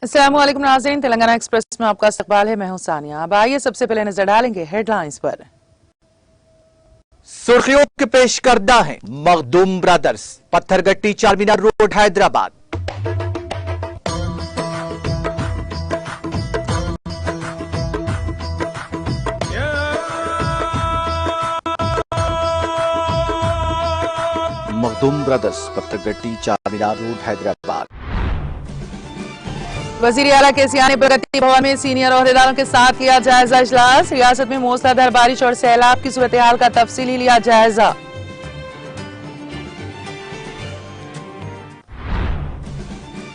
अस्सलाम वालेकुम नाज़रीन, तेलंगाना एक्सप्रेस में आपका इस्तकबाल है। मैं हूं सानिया। अब आइए सबसे पहले नजर डालेंगे हेडलाइंस पर। सुर्खियों के पेश करदा है Makhdoom brothers, Pathergatti Charminar road Hyderabad. Makhdoom brothers, Pathergatti Charminar road Hyderabad. वजीर आला केसीआर ने प्रगति भवन में सीनियर ओहदेदारों के साथ किया जायजा इजलास। रियासत में मूसलाधार बारिश और सैलाब की सूरत हाल का तफसीली लिया जायजा।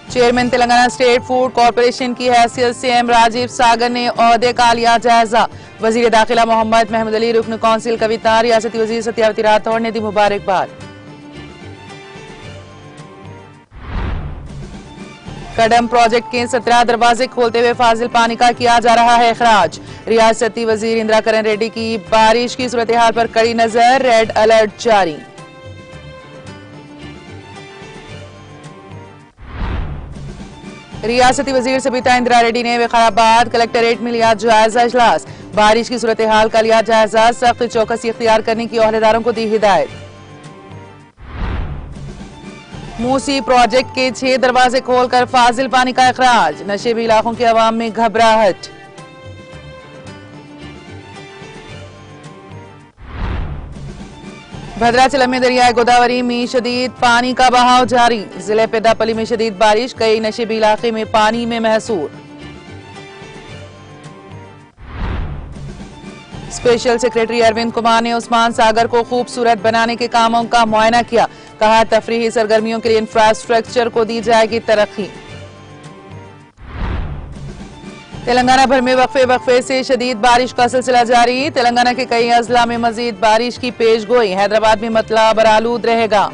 Chairman Telangana state food corporation की हैसियत से एम राजीव सागर ने ओहदे का लिया जायजा। वजीर दाखिला मोहम्मद महमूद अली, रुकन कौंसिल कविता, रियासती वजीर सत्यावती राठौड़ ने दी मुबारकबाद। कड़म प्रोजेक्ट के 17 दरवाजे खोलते हुए फाजिल पानी का किया जा रहा है अखराज। रियासती वजीर इंदिरा करण रेड्डी की बारिश की सूरत हाल पर कड़ी नजर, रेड अलर्ट जारी। रियासती वजीर सबिता इंदिरा रेड्डी ने विकाराबाद कलेक्टरेट में लिया जायजा इजलास। बारिश की सूरत हाल का लिया जायजा, सख्त चौकसी इख्तियार करने की ओहदेदारों को दी हिदायत। मूसी प्रोजेक्ट के 6 दरवाजे खोलकर फाजिल पानी का अखराज, नशेबी इलाकों के अवाम में घबराहट। भद्राचलम में दरियाए गोदावरी में शदीद पानी का बहाव जारी। जिले पेदापल्ली में शदीद बारिश, कई नशेबी इलाके में पानी में महसूर। स्पेशल सेक्रेटरी अरविंद कुमार ने उस्मान सागर को खूबसूरत बनाने के कामों का मुआयना किया। कहा, तफरीही सरगर्मियों के लिए इंफ्रास्ट्रक्चर को दी जाएगी तरक्की। तेलंगाना भर में वक्फे से शदीद बारिश का सिलसिला जारी। तेलंगाना के कई अजला में मजीद बारिश की पेशगोई। हैदराबाद में मतला बरालूद रहेगा।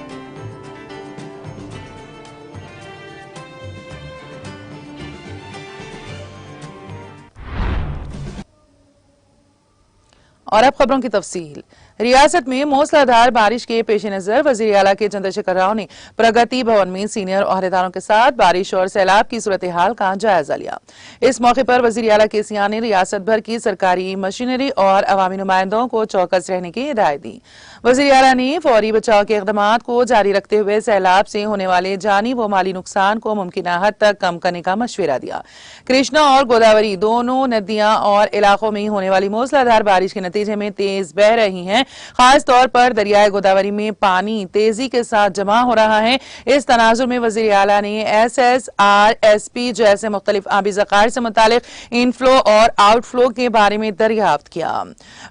और अब खबरों की तफसील। रियासत में मूसलाधार बारिश के पेश नजर वजीर आला के चंद्रशेखर राव ने प्रगति भवन में सीनियर ओहदेदारों के साथ बारिश और सैलाब की सूरत हाल का जायजा लिया। इस मौके पर वजीर आला केसीआर ने रियासत भर की सरकारी मशीनरी और अवामी नुमाइंदों को चौकस रहने की हिदायत दी। वजीर आला ने फौरी बचाव के इक़दामात को जारी रखते हुए सैलाब से होने वाले जानी व माली नुकसान को मुमकिन हद तक कम करने का मशवरा दिया। कृष्णा और गोदावरी दोनों नदियां और इलाकों में होने वाली मूसलाधार बारिश के नतीजे में तेज बह रही हैं। खास तौर पर दरियाए गोदावरी में पानी तेजी के साथ जमा हो रहा है। इस तनाजुर में वजीर आला ने SSR-SP जैसे मुख्तलिफ आबी ज़खायर से मुतालिक इनफ्लो और आउटफ्लो के बारे में दरियाफ्त किया।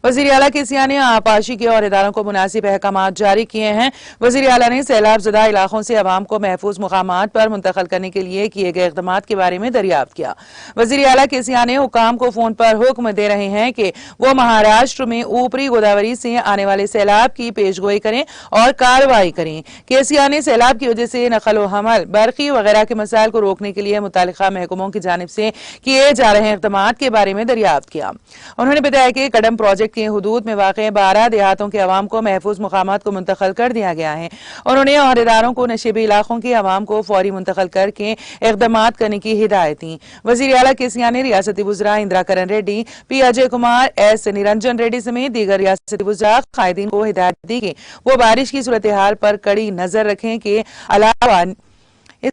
वजीर आला केसीआर ने आपाशी के और इदारों को मुनासिब अहकाम जारी किए हैं। वजीर आला ने सैलाब ज़दा इलाकों से अवाम को महफूज मुकामात पर मुंतकिल करने के लिए किए गए इक़दामात के बारे में दरियाफ्त किया। वजीर आला केसीआर ने हुकाम को फोन पर हुक्म दे रहे हैं कि वो महाराष्ट्र में ऊपरी गोदावरी से आने वाले सैलाब की पेशगोई करें और कार्रवाई करें। केसीआर ने सैलाब की वजह से नकल हमल, बरकी वगैरह के मसाइल को रोकने के लिए मुतालिका महकमों की जानिब से किए जा रहे इक़दामात के बारे में दरियाफ्त किया। उन्होंने बताया कि कड़म प्रोजेक्ट के हुदूद में वाक़ 12 देहातों के अवाम को महफूज मुकामात को मुंतकिल कर दिया गया है। उन्होंने ओहदेदारों को नशेबी इलाकों के अवाम को फौरी मुंतकिल करके इक़दामात करने की हिदायत दी। वज़ीर आला केसीआर ने रियासती वज़रा इंदिरा करण रेड्डी, P अजय कुमार, S निरंजन रेड्डी समेत दीगर रियासती वज़रा कायदीन को हिदायत दी कि वो बारिश की सूरत हाल पर कड़ी नजर रखें के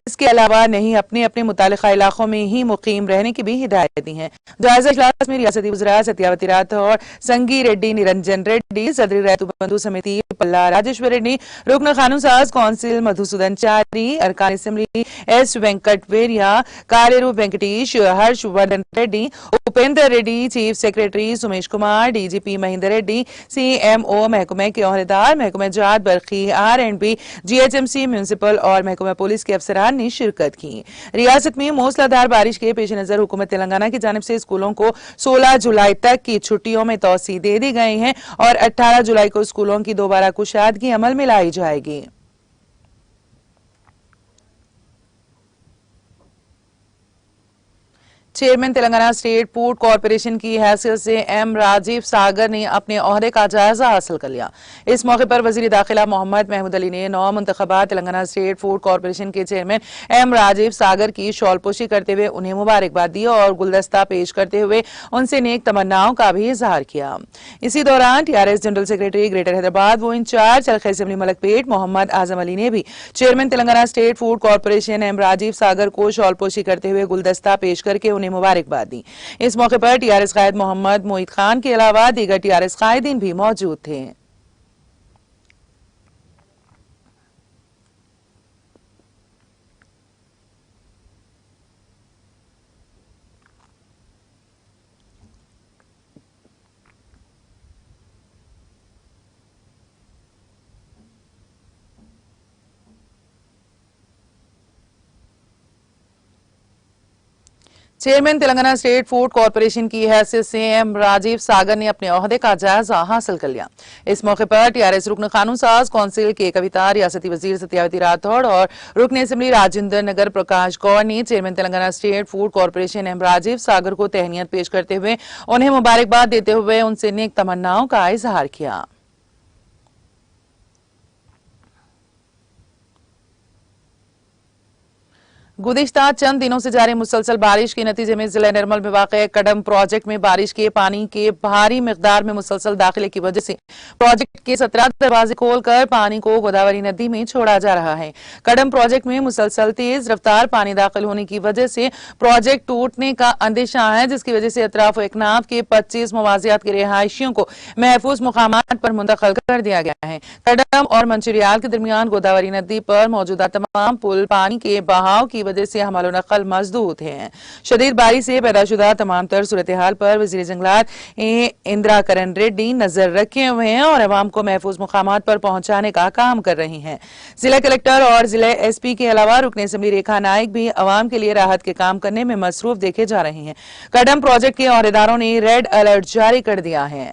इसके अलावा नहीं अपने अपने मुतालिका इलाकों में ही मुकीम रहने की भी हिदायत दी है। जायजा इजलास में रियासती वज़रा सत्यावती राठौड़, संगी रेड्डी, निरंजन रेड्डी, सदरी रैतु बंधु समिति पल्ला राजेश्वर रेड्डी, रुकन कानून साज कौंसिल मधुसूदन चारी, अरकान असेंबली S वेंकट वेरिया, कार्यरूप Venkatesh, Harshavardhan Reddy, Upendra Reddy, chief secretary Sumesh Kumar, DGP Mahendra Reddy, CMO महकमे के ओहदेदार, महकमे जात बरखी, R&B, GHMC म्यूनिसिपल और महकमा पुलिस के अफसरान ने शिरकत की। रियासत में मूसलाधार बारिश के पेश नजर हुकूमत तेलंगाना की जानिब से स्कूलों को 16 जुलाई तक की छुट्टियों में तौसी दे दी गई है और 18 जुलाई को स्कूलों की दोबारा कुशादगी अमल में लाई जाएगी। Chairman Telangana state food corporation की हैसियत से एम राजीव सागर ने अपने ओहदे का जायजा हासिल कर लिया। इस मौके पर वजीर दाखिला मोहम्मद महमूद अली ने नौ मुंतखबा तेलंगाना स्टेट फूड कॉरपोरेशन के चेयरमैन एम राजीव सागर की शॉलपोशी करते हुए उन्हें मुबारकबाद दी और गुलदस्ता पेश करते हुए उनसे नेक तमन्नाओं का भी इजहार किया। इसी दौरान TRS general secretary greater Hyderabad वो इंचार्ज चरखी असेंबली मलकपेट मोहम्मद आजम अली ने भी chairman Telangana state food corporation M Rajiv Sagar को शॉलपोशी करते हुए गुलदस्ता पेश करके उन्हें मुबारकबाद दी। इस मौके पर टीआरएस कायद मोहम्मद मोहित खान के अलावा दीगर टीआरएस कायदीन भी मौजूद थे। Chairman Telangana state food corporation की हैसियत से एम राजीव सागर ने अपने ओहदे का जायजा हासिल कर लिया। इस मौके पर टीआरएस रुकन कानून साज कौंसिल के कविता, रियासती वजीर सत्यावती राठौड़ और रुकन असेंबली राजेंद्र नगर प्रकाश गौर ने chairman Telangana state food corporation M Rajiv Sagar को तहनीत पेश करते हुए उन्हें मुबारकबाद देते हुए उनसे नेक तमन्नाओं का इजहार किया। गुज़िश्ता चंद दिनों से जारी मुसलसल बारिश के नतीजे में जिला निर्मल में वाक़ कड़म प्रोजेक्ट में बारिश के पानी के भारी मिकदार में मुसलसल दाखिले की वजह से प्रोजेक्ट के 17 दरवाजे खोलकर पानी को गोदावरी नदी में छोड़ा जा रहा है। कड़म प्रोजेक्ट में मुसलसल तेज रफ्तार पानी दाखिल होने की वजह से प्रोजेक्ट टूटने का अंदेशा है, जिसकी वजह से अतराफ एकनाफ के 25 मवाजियात के रिहायशियों को महफूज मुकामात पर मुंतकिल कर दिया गया है। कड़म और मंचरियाल के दरमियान गोदावरी नदी पर मौजूदा तमाम पुल पानी के बहाव की वजह से हमल और नकल मजदूद हैं। शदीद बारिश से पैदाशुदा तमाम तर सूरत हाल पर वजीर जंगलात इंदिरा करण रेड्डी नजर रखे हुए हैं और अवाम को महफूज मुकामात पर पहुंचाने का काम कर रही हैं। जिला कलेक्टर और जिला एसपी के अलावा रुकन असेंबली रेखा नाइक भी अवाम के लिए राहत के काम करने में मसरूफ देखे जा रहे हैं। कड़म प्रोजेक्ट के औहदेदारों ने रेड अलर्ट जारी कर दिया है।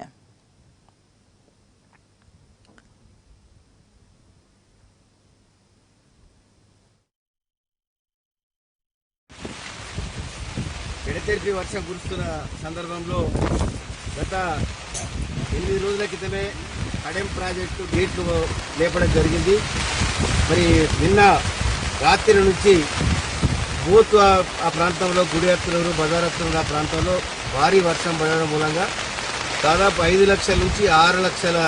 ఎడతెరిపి వర్షం కురుస్తున్న సందర్భంలో గత 8 రోజుల క్రితమే కడెం ప్రాజెక్టు గేట్లు లేపడం జరిగింది. మరి నిన్న రాత్రి నుంచి బోత్ ఆ ప్రాంతంలో గుడియత్తులూరు బజారత్తులూరు ఆ ప్రాంతంలో భారీ వర్షం పడడం మూలంగా దాదాపు 5 లక్షల నుంచి 6 లక్షల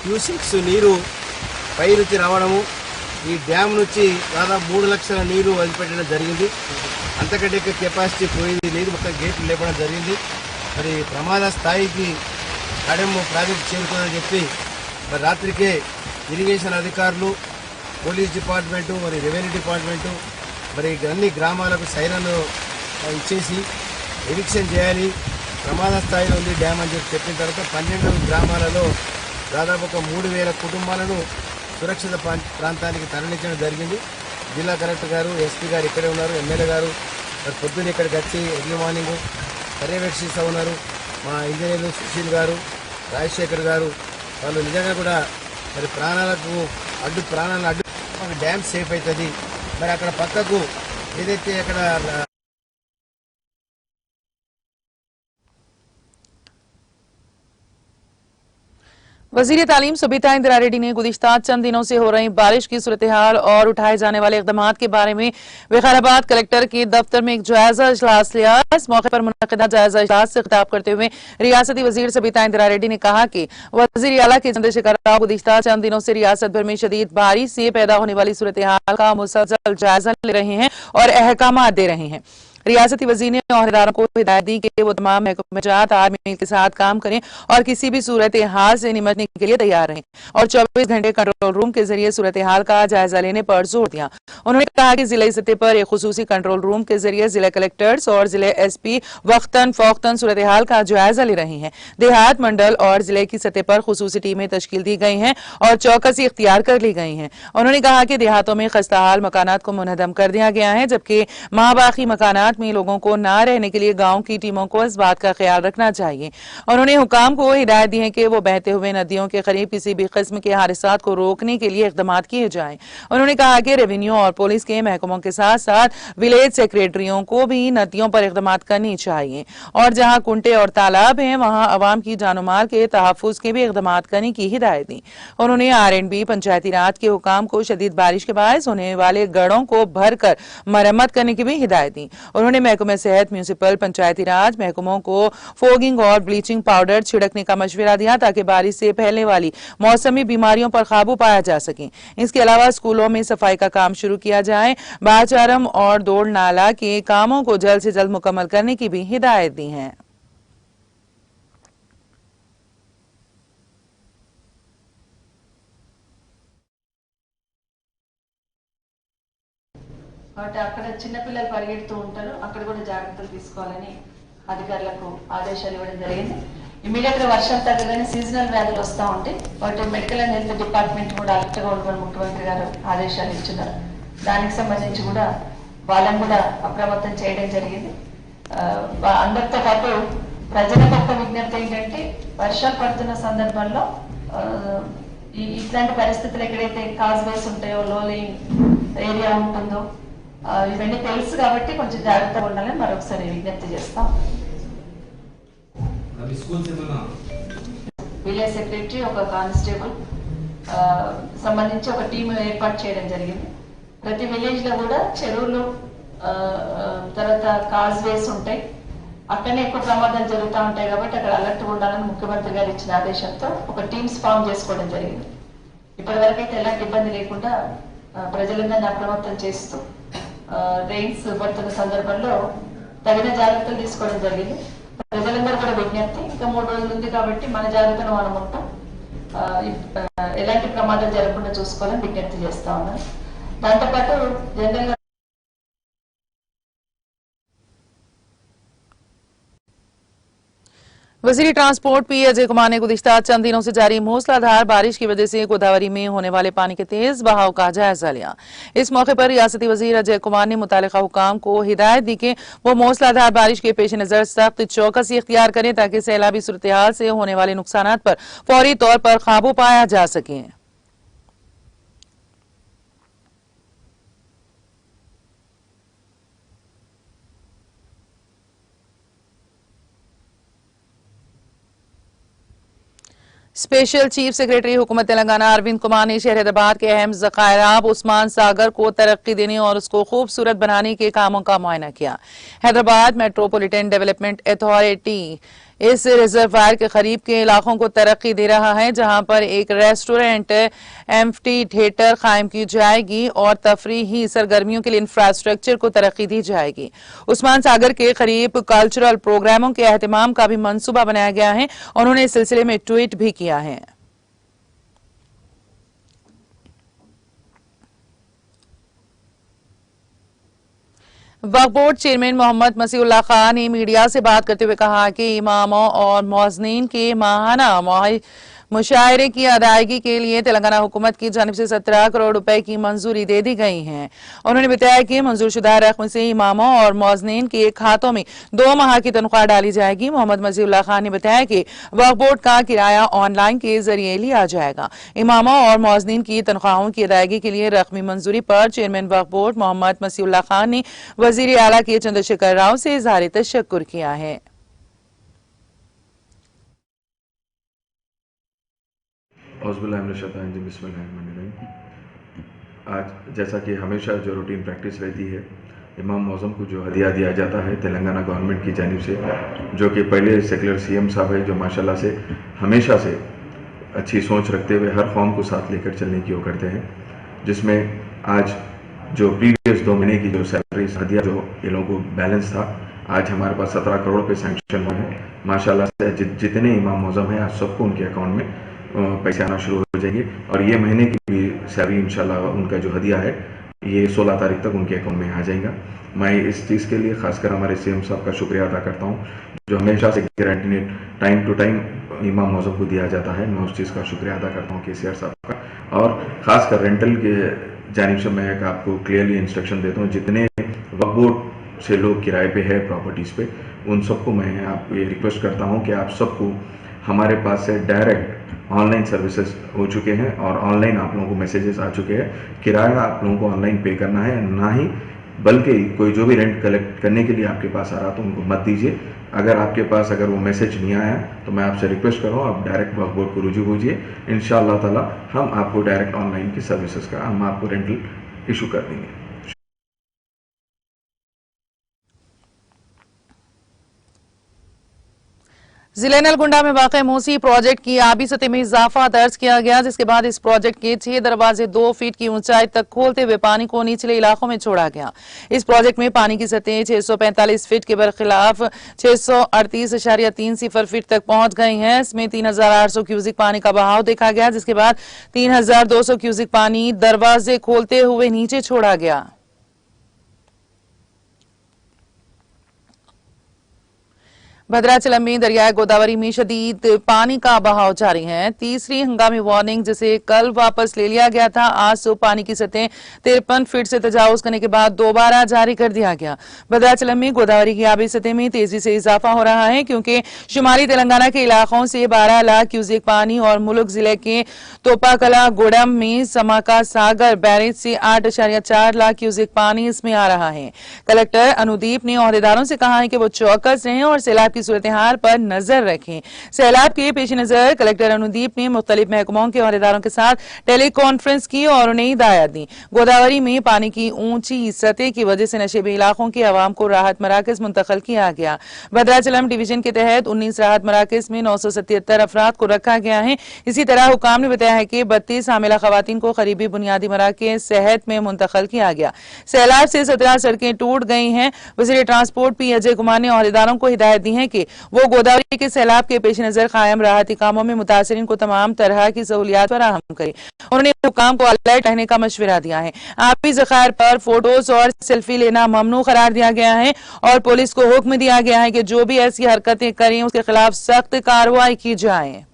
క్యూసెక్స్ నీరు పై నుంచి రావడము, ఈ డ్యామ్ నుంచి దాదాపు 3 లక్షల నీరు వదిలిపెట్టడం జరిగింది. అంతకంటే కెపాసిటీ పోయింది, నీరు మొత్తం గేట్లు లేపడం జరిగింది. మరి ప్రమాద స్థాయికి కడెం ప్రాజెక్ట్ చేరుకుందని చెప్పి మరి రాత్రికే ఇరిగేషన్ అధికారులు, పోలీస్ డిపార్ట్మెంటు, మరి రెవెన్యూ డిపార్ట్మెంటు మరి అన్ని గ్రామాలకు సైరన్లు ఇచ్చేసి ఎవిక్షన్ చేయాలి, ప్రమాద స్థాయిలో ఉంది డ్యామ్ అని చెప్పిన తర్వాత 12 గ్రామాలలో దాదాపు ఒక 3000 కుటుంబాలను సురక్షిత ప్రాంతానికి తరలించడం జరిగింది. జిల్లా కలెక్టర్ గారు, ఎస్పీ గారు ఇక్కడే ఉన్నారు, ఎమ్మెల్యే గారు మరి పొద్దున్న ఇక్కడికి వచ్చి ఎర్లీ మార్నింగ్ పర్యవేక్షిస్తూ ఉన్నారు. మా ఇంజనీర్లు సుశీల్ గారు, రాజశేఖర్ గారు వాళ్ళు నిజంగా కూడా మరి ప్రాణాలను అడ్డు డ్యామ్ సేఫ్ అవుతుంది. మరి అక్కడ పక్కకు ఏదైతే అక్కడ वजीर तालीम सुबीता इंदिरा रेड्डी ने गुज़िश्ता चंद दिनों से हो रही बारिश की सूरत हाल और उठाए जाने वाले इक़दाम के बारे में विकाराबाद कलेक्टर के दफ्तर में एक जायजा इजलास लिया। इस मौके पर मुनक़िदा जायजा इजलास से खिताब करते हुए रियासती वजीर सुबीता इंदिरा रेड्डी ने कहा कि वज़ीर आला के चंद्रशेखर गुज़िश्ता चंद दिनों से रियासत भर में शदीद बारिश से पैदा होने वाली सूरत हाल का मुसलसल जायजा ले रहे हैं और अहकाम दे रहे हैं। रियासती वजीर ने औहदेदारों को हिदायत दी कि वो तमाम महकमेजात तालमेल के साथ काम करें और किसी भी सूरत हाल से निपटने के लिए तैयार रहें और 24 घंटे कंट्रोल रूम के जरिए सूरत हाल का जायजा लेने पर जोर दिया। उन्होंने कहा कि जिला सतह पर एक खुसूसी कंट्रोल रूम के जरिए जिला कलेक्टर्स और जिले एसपी वक्तन फौक्तन सूरत हाल का जायजा ले रहे हैं। देहात, मंडल और जिले की सतह पर खुसूसी टीमें तश्कील दी गई हैं और चौकसी इख्तियार कर ली गई हैं। उन्होंने कहा कि देहातों में खस्ताहाल मकानात को मुनहदम कर दिया गया है, जबकि माबाकी मकानात मकानात में लोगों को न रहने के लिए गांव की टीमों को इस बात का ख्याल रखना चाहिए। उन्होंने हुकाम को हिदायत दी है कि वो बहते हुए नदियों के करीब किसी भी किस्म के हादसात को रोकने के लिए इकदाम किए जाएं। उन्होंने कहा कि रेवेन्यू और पुलिस के महकमों के साथ साथ विलेज सेक्रेटरियों को भी नदियों पर इकदाम करनी चाहिए और जहां कुंटे और तालाब हैं वहां अवाम की जानो माल के तहफ्फुज के भी इकदाम करने की हिदायत दी। उन्होंने R&B पंचायती राज के हुकाम को शदीद बारिश के बायस होने वाले गढ़ों को भरकर मरम्मत करने की भी हिदायत दी। उन्होंने महकमे सेहत, म्यूनिसिपल, पंचायती राज महकमों को फोगिंग और ब्लीचिंग पाउडर छिड़कने का मशवरा दिया ताकि बारिश से फैलने वाली मौसमी बीमारियों पर काबू पाया जा सके। इसके अलावा स्कूलों में सफाई का काम शुरू किया जाए। बाचारम और दौड़ नाला के कामों को जल्द से जल्द मुकम्मल करने की भी हिदायत दी है। కాబట్టి అక్కడ చిన్నపిల్లలు పరిగెడుతూ ఉంటారు, అక్కడ కూడా జాగ్రత్తలు తీసుకోవాలని అధికారులకు ఆదేశాలు ఇవ్వడం జరిగింది. ఇమీడియట్ గా వర్షం తగ్గగానే సీజనల్ వ్యాధులు వస్తూ ఉంటాయి. వాటి మెడికల్ అండ్ హెల్త్ డిపార్ట్మెంట్ కూడా అలర్ట్ గా ఉండమని ముఖ్యమంత్రి గారు ఆదేశాలు ఇచ్చున్నారు. దానికి సంబంధించి కూడా వాళ్ళని కూడా అప్రమత్తం చేయడం జరిగింది. అందరితో పాటు ప్రజలకు ఒక విజ్ఞప్తి ఏంటంటే వర్షాలు పడుతున్న సందర్భంలో ఇట్లాంటి పరిస్థితులు ఎక్కడైతే కాజ్వేస్ ఉంటాయో, లోలింగ్ ఏరియా ఉంటుందో ఇవన్నీ తెలుసు కాబట్టి కొంచెం జాగ్రత్తగా ఉండాలని మరొకసారి విజ్ఞప్తి చేస్తాం. విలేజ్ సెక్రటరీ, ఒక కానిస్టేబుల్ సంబంధించి ఒక టీం ఏర్పాటు చేయడం జరిగింది. ప్రతి విలేజ్ లో కూడా చెరువులు, తర్వాత కాజ్వేస్ ఉంటాయి, అక్కడనే ఎక్కువ ప్రమాదాలు జరుగుతూ ఉంటాయి కాబట్టి అక్కడ అలర్ట్ ఉండాలని ముఖ్యమంత్రి గారు ఇచ్చిన ఆదేశంతో ఒక టీమ్స్ ఫామ్ చేసుకోవడం జరిగింది. ఇప్పటి వరకు అయితే ఎలాంటి ఇబ్బంది లేకుండా ప్రజలందరినీ అప్రమత్తం చేస్తూ రెయిన్స్ పడుతున్న సందర్భంలో తగిన జాగ్రత్తలు తీసుకోవడం జరిగింది. ప్రజలందరూ కూడా విజ్ఞప్తి, ఇంకా 3 రోజులు ఉంది కాబట్టి మన జాగ్రత్తలు మనం ఉంటాం, ఎలాంటి ప్రమాదం జరగకుండా చూసుకోవాలని విజ్ఞప్తి చేస్తా ఉన్నాను. దాంతోపాటు జనరల్ గా वजीर ट्रांसपोर्ट P अजय कुमार ने गुज़िश्ता चंद दिनों से जारी मूसलाधार बारिश की वजह से गोदावरी में होने वाले पानी के तेज बहाव का जायजा लिया। इस मौके पर रियासती वजीर अजय कुमार ने मुतालिका हुकाम को हिदायत दी कि वो मूसलाधार बारिश के पेश नजर सख्त चौकसी इख्तियार करें ताकि सैलाबी सूरत हाल से होने वाले नुकसानात पर फौरी तौर पर काबू पाया जा सके। स्पेशल चीफ सेक्रेटरी हुकूमत तेलंगाना अरविंद कुमार ने शहर हैदराबाद के अहम ज़खायराब उस्मान सागर को तरक्की देने और उसको खूबसूरत बनाने के कामों का मुआयना किया। हैदराबाद मेट्रोपॉलिटन डेवलपमेंट अथॉरिटी इस रिजर्वायर के करीब के इलाकों को तरक्की दे रहा है, जहां पर एक रेस्टोरेंट, एम्फी थिएटर कायम की जाएगी और तफरीही सरगर्मियों के लिए इंफ्रास्ट्रक्चर को तरक्की दी जाएगी। उस्मान सागर के करीब कल्चरल प्रोग्रामों के एहतमाम का भी मंसूबा बनाया गया है। उन्होंने इस सिलसिले में ट्वीट भी किया है। वक्फ बोर्ड चेयरमैन मोहम्मद मसीहुल्लाह खान ने मीडिया से बात करते हुए कहा कि इमामों और मुअज्जिनीन के माहाना मुशायरे की अदायगी के लिए तेलंगाना हुकूमत की जानिब से 17 करोड़ रुपए की मंजूरी दे दी गई है। उन्होंने बताया कि मंजूरशुदा रकम से इमामों और मुअज्जिनीन के खातों में 2 माह की तनख्वाह डाली जाएगी। मोहम्मद मसीहुल्लाह खान ने बताया कि वक्फ बोर्ड का किराया ऑनलाइन के जरिए लिया जाएगा। इमामों और मुअज्जिनीन की तनख्वाहों की अदायगी के लिए रकमी मंजूरी पर चेयरमैन वक्फ बोर्ड मोहम्मद मसीहुल्लाह खान ने वजीर आला के चंद्रशेखर राव से इज़हार तशक्कुर किया है। आज जैसा कि हमेशा जो रूटीन प्रैक्टिस रहती है, इमाम मौज़म को जो हदिया दिया जाता है तेलंगाना गवर्नमेंट की जानिब से, जो कि पहले सेकुलर सीएम साहब है, जो माशाल्लाह से हमेशा से अच्छी सोच रखते हुए हर कौम को साथ लेकर चलने की वो करते हैं, जिसमें आज जो प्रीवियस 2 महीने की जो सैलरी हदिया जो ये लोगों को बैलेंस था, आज हमारे पास 17 करोड़ पे सैंक्शन हुए हैं। माशाल्लाह से जितने इमाम मौज़म हैं आज सबको उनके अकाउंट में पैसे आना शुरू हो जाएंगे और ये महीने की भी सैलरी इंशाल्लाह उनका जो हदिया है ये 16 तारीख तक उनके अकाउंट में आ जाएगा। मैं इस चीज़ के लिए खासकर हमारे सीएम साहब का शुक्रिया अदा करता हूँ, जो हमेशा से गारंटी टाइम टू टाइम इमाम मौज़म को दिया जाता है। मैं उस चीज़ का शुक्रिया अदा करता हूँ KCR साहब का। और ख़ासकर रेंटल के जानिब से मैं आपको क्लियरली इंस्ट्रक्शन देता हूँ, जितने वक्फ बोर्ड से लोग किराए पे है प्रॉपर्टीज़ पे, उन सबको मैं आप ये रिक्वेस्ट करता हूँ कि आप सबको हमारे पास से डायरेक्ट ऑनलाइन सर्विसेज हो चुके हैं और ऑनलाइन आप लोगों को मैसेजेस आ चुके हैं। किराया आप लोगों को ऑनलाइन पे करना है, ना ही बल्कि कोई जो भी रेंट कलेक्ट करने के लिए आपके पास आ रहा तो उनको मत दीजिए। अगर आपके पास अगर वो मैसेज नहीं आया तो मैं आपसे रिक्वेस्ट कर रहा हूँ, आप डायरेक्ट वक्फ बोर्ड को रुजू कीजिए। इंशाअल्लाह ताला हम आपको डायरेक्ट ऑनलाइन की सर्विसेज का हम आपको रेंटल इशू कर देंगे। जिले नलगुंडा में वाक़ मूसी प्रोजेक्ट की आबी सतह में इजाफा दर्ज किया गया, जिसके बाद इस प्रोजेक्ट के 6 दरवाजे 2 फीट की ऊंचाई तक खोलते हुए पानी को निचले इलाकों में छोड़ा गया। इस प्रोजेक्ट में पानी की सतह 645 फीट के बरखिलाफ 638.30 फीट तक पहुंच गई है। इसमें 3800 क्यूसिक पानी का बहाव देखा गया, जिसके बाद 3200 क्यूसिक पानी दरवाजे खोलते हुए नीचे छोड़ा गया। भद्राचलम में दरियाए गोदावरी में शदीद पानी का बहाव जारी है। तीसरी हंगामी वार्निंग जिसे कल वापस ले लिया गया था, आज सुबह पानी की सतह 53 फीट से तजावुज करने के बाद दोबारा जारी कर दिया गया। भद्राचलम में गोदावरी की आबी सतह में तेजी से इजाफा हो रहा है, क्योंकि शुमाली तेलंगाना के इलाकों से 12 लाख क्यूसेक पानी और मुलुक जिले के तोपाकला गोडम में समाका सागर बैरेज से 8.4 लाख क्यूसेक पानी इसमें आ रहा है। कलेक्टर अनुदीप ने ओहदेदारों से कहा है कि वो चौकस रहें और सैलाब की सूरत हाल पर नजर रखें। सैलाब के पेश नजर कलेक्टर अनुदीप ने मुख्तलिफ महकमों के ओहदेदारों के साथ टेली कॉन्फ्रेंस की और उन्हें हिदायत दी। गोदावरी में पानी की ऊंची सतह की वजह से नशेबी इलाकों के अवाम को राहत मराकज मुंतकिल किया गया। भद्राचलम डिवीजन के तहत 19 राहत मराकज में 977 अफराद को रखा गया है। इसी तरह हुकाम ने बताया है कि 32 हामिला खवातीन को करीबी बुनियादी मराकज सेहत में मुंतकिल किया गया। सैलाब से 17 सड़कें टूट गई हैं। वज़ीर ट्रांसपोर्ट पी अजय कुमार ने ओहदेदारों को हिदायत दी है कि वो गोदावरी के सैलाब के पेश नजर कायम राहती कामों में मुतासरीन को तमाम तरह की सहूलियात फराहम करें। उन्होंने हुकाम को अलर्ट रहने का मशवरा दिया है। आबी ज़खायर पर फोटोज और सेल्फी लेना ममनू करार दिया गया है और पुलिस को हुक्म दिया गया है कि जो भी ऐसी हरकतें करें उसके खिलाफ सख्त कार्रवाई की जाए।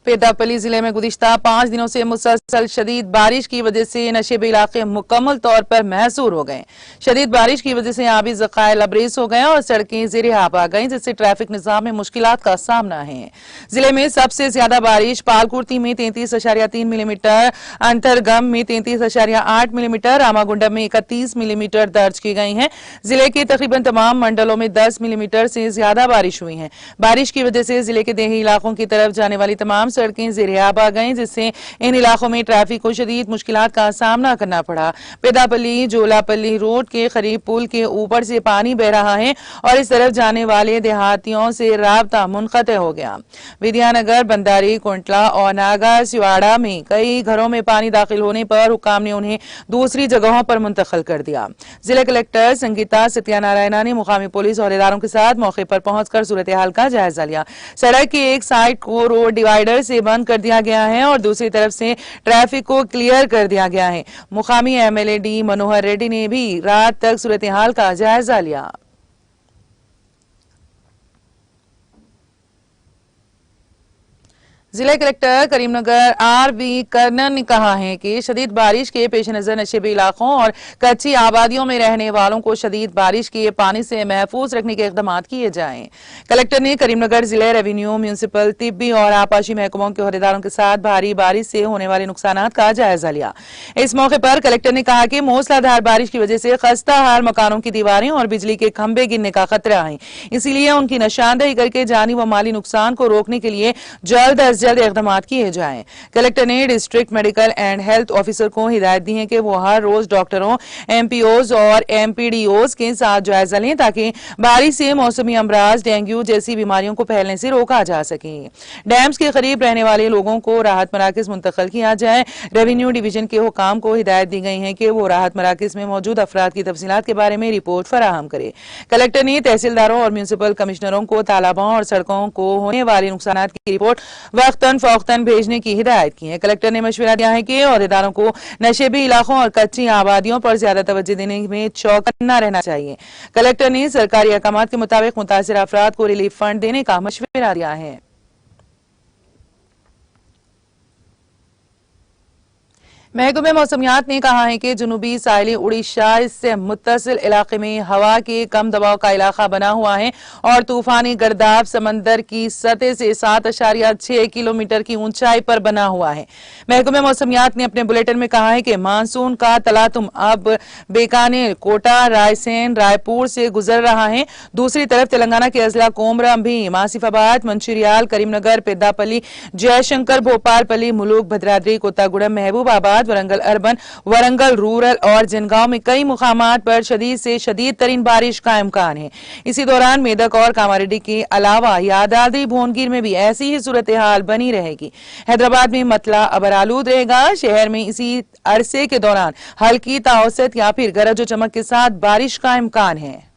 पेदापल्ली जिले में गुज़िश्ता 5 दिनों से मुसलसल शदीद बारिश की वजह से नशेबी इलाके मुकम्मल तौर पर महसूर हो गए। शदीद बारिश की वजह से आबी ज़खायर लबरेज हो गए और सड़कें ज़ेरे आब आ गईं, जिससे ट्रैफिक निज़ाम में मुश्किलात का सामना है। जिले में सबसे ज्यादा बारिश पालकुर्ती में 33.3 मिलीमीटर, अंतरगम में 33.8 मिलीमीटर, रामागुंडम में 31 मिलीमीटर दर्ज की गई है। जिले के तकरीबन तमाम मंडलों में 10 मिलीमीटर से ज्यादा बारिश हुई है। बारिश की वजह से जिले के देही इलाकों की तरफ जाने वाली तमाम सड़कें ज़ेरे आब आ गईं, जिससे इन इलाकों में ट्रैफिक को शदीद मुश्किलात का सामना करना पड़ा। पेदापल्ली जोलापल्ली रोड के करीब पुल के ऊपर से पानी बह रहा है और इस तरफ जाने वाले देहातियों से राबता मुनक़ते हो गया। विद्यानगर, बंदारी, कुंटला और नागा सिवाड़ा में कई घरों में पानी दाखिल होने पर हुकाम ने उन्हें दूसरी जगहों पर मुंतकिल कर दिया। जिला कलेक्टर संगीता सत्यानारायणा ने मुकामी पुलिस औहदेदारों के साथ मौके पर पहुंचकर सूरत हाल का जायजा लिया। सड़क की एक साइड को रोड डिवाइडर से बंद कर दिया गया है और दूसरी तरफ से ट्रैफिक को क्लियर कर दिया गया है। मुकामी एमएलए डी मनोहर रेड्डी ने भी रात तक सूरत हाल का जायजा लिया। जिला कलेक्टर करीमनगर आर.वी. कर्नन ने कहा है कि शदीद बारिश के पेश नजर नशेबी इलाकों और कच्ची आबादियों में रहने वालों को शदीद बारिश के पानी से महफूज रखने के इक़दाम किए जाएं। कलेक्टर ने करीमनगर जिले रेवेन्यू, म्यूनिसिपल, तिब्बी और आपाशी महकमों के ओहदेदारों के साथ भारी बारिश से होने वाले नुकसान का जायजा लिया। इस मौके पर कलेक्टर ने कहा कि मूसलाधार बारिश की वजह से खस्ता हाल मकानों की दीवारें और बिजली के खंभे गिरने का खतरा है, इसीलिए उनकी निशानदेही करके जानी व माली नुकसान को रोकने के लिए जल्द अज जल्द इक़दाम किए जाएं। कलेक्टर ने district medical and health officer को हिदायत दी है कि वो हर रोज डॉक्टरों, एमपीओज और एमपीडीओज के साथ जायजा लें ताकि बारिश से मौसमी अमराज, डेंगू जैसी बीमारियों को फैलने से रोका जा सके। डैम्स के करीब रहने वाले लोगों को राहत मराकज मुंतकिल किया जाए। रेवेन्यू डिवीजन के हुकाम को हिदायत दी गई है कि वो राहत मराकज में मौजूद अफराद की तफसीलात के बारे में रिपोर्ट फराहम करे। कलेक्टर ने तहसीलदारों और म्यूनिसिपल कमिश्नरों को तालाबों और सड़कों को होने वाले नुकसान की रिपोर्ट वक्तन फौक्तन भेजने की हिदायत की है। कलेक्टर ने मशवरा दिया है कि ओहदेदारों को नशेबी इलाकों और कच्ची आबादियों पर ज्यादा तवज्जो देने में चौकन्ना रहना चाहिए। कलेक्टर ने सरकारी अहकामात के मुताबिक मुतासिर अफराद को रिलीफ फंड देने का मशवरा दिया है। महकमे मौसमियात ने कहा है कि जुनूबी साहिली उड़ीसा इससे मुत्तसिल इलाके में हवा के कम दबाव का इलाका बना हुआ है और तूफानी गर्दाब समंदर की सतह से 7.6 किलोमीटर की ऊंचाई पर बना हुआ है। महकमे मौसमियात ने अपने बुलेटिन में कहा है कि मानसून का तलातुम अब बीकानेर, कोटा, रायसेन, रायपुर से गुजर रहा है। दूसरी तरफ तेलंगाना के अजला कोमरम भी आसिफाबाद, मंचिरियाल, करीमनगर, पेद्दापल्ली, जयशंकर, भोपालपल्ली, मुलुक, भद्राद्री, कोत्तागुड़म, महबूबाबाद, वरंगल अर्बन, वरंगल रूरल और जनगांव में कई मुकामात पर शदीद से शदीद तरीन बारिश का इम्कान है। इसी दौरान मेदक और कामारेड्डी के अलावा यादाद्री, भुवनगिर में भी ऐसी ही सूरत हाल बनी रहेगी। हैदराबाद में मतला अबर आलूद रहेगा। शहर में इसी अरसे के दौरान हल्की ताऔसत या फिर गरज चमक के साथ बारिश का इम्कान है।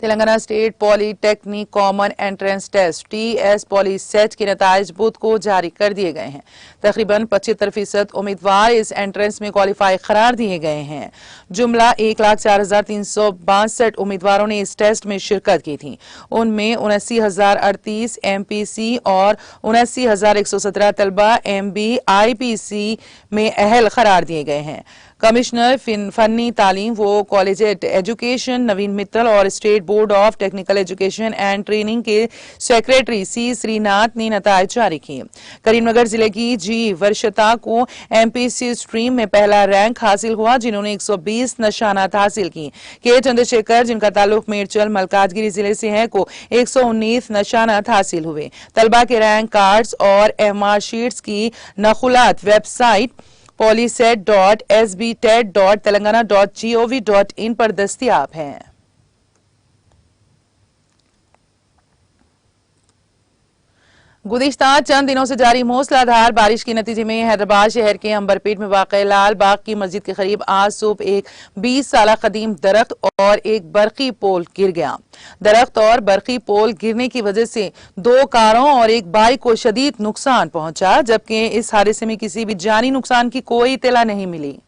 Telangana state polytechnic common entrance test TS POLYCET के नताइज बुध को जारी कर दिए गए हैं। तकरीबन 75% उम्मीदवार इस एंट्रेंस में क्वालिफाई करार दिए गए हैं। जुमला 1,04,362 उम्मीदवारों ने इस टेस्ट में शिरकत की थी। उनमें 79,038 MPC और 79,117 तलबा MB IPC में अहल करार दिए गए हैं। कमिश्नर फन्नी तालीम व कॉलेजिएट एजुकेशन नवीन मित्तल और state board of technical education and training के सेक्रेटरी C श्रीनाथ ने नताइज जारी किए। करीमनगर जिले की G वर्षता को MPC स्ट्रीम में पहला रैंक हासिल हुआ, जिन्होंने 120 नशानात हासिल की। K चंद्रशेखर, जिनका ताल्लुक मेरचल मलकाजगिरी जिले से है, को 119 नशानात हासिल हुए। तलबा के रैंक कार्ड्स और MR शीट्स की नकुलात वेबसाइट polyset.sbtet.telangana.gov.in पर दस्तयाब हैं। गुज़िश्ता चंद दिनों से जारी मूसलाधार बारिश के नतीजे में हैदराबाद शहर के अंबरपेट में वाक़ई लाल बाग की मस्जिद के करीब आज सुबह एक 20 साल कदीम दरख्त और एक बरकी पोल गिर गया। दरख्त और बरकी पोल गिरने की वजह से 2 कारों और एक बाइक को शदीद नुकसान पहुंचा, जबकि इस हादसे में किसी भी जानी नुकसान की कोई इत्तला नहीं मिली।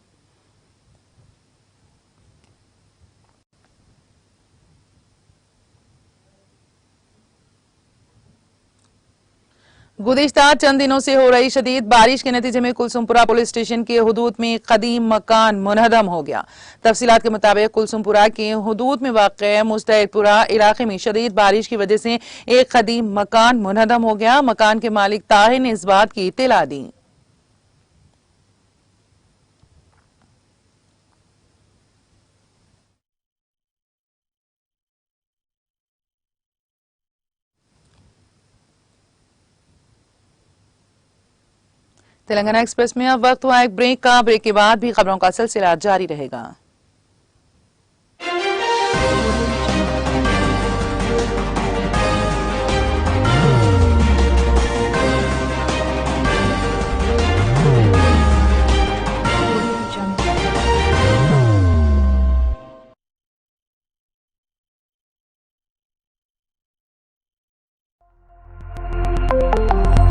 गुज़िश्ता चंद दिनों से हो रही शदीद बारिश के नतीजे में कुलसुमपुरा पुलिस स्टेशन के हुदूद में कदीम मकान मुनहदम हो गया। तफसीलात के मुताबिक कुलसुमपुरा के हुदूद में वाक़े मुस्तैदपुरा इलाके में शदीद बारिश की वजह से एक कदीम मकान मुनहदम हो गया। मकान के मालिक ताहिर ने इस बात की इत्तला दी। तेलंगाना एक्सप्रेस में अब वक्त हुआ एक ब्रेक का। ब्रेक के बाद भी खबरों का सिलसिला जारी रहेगा।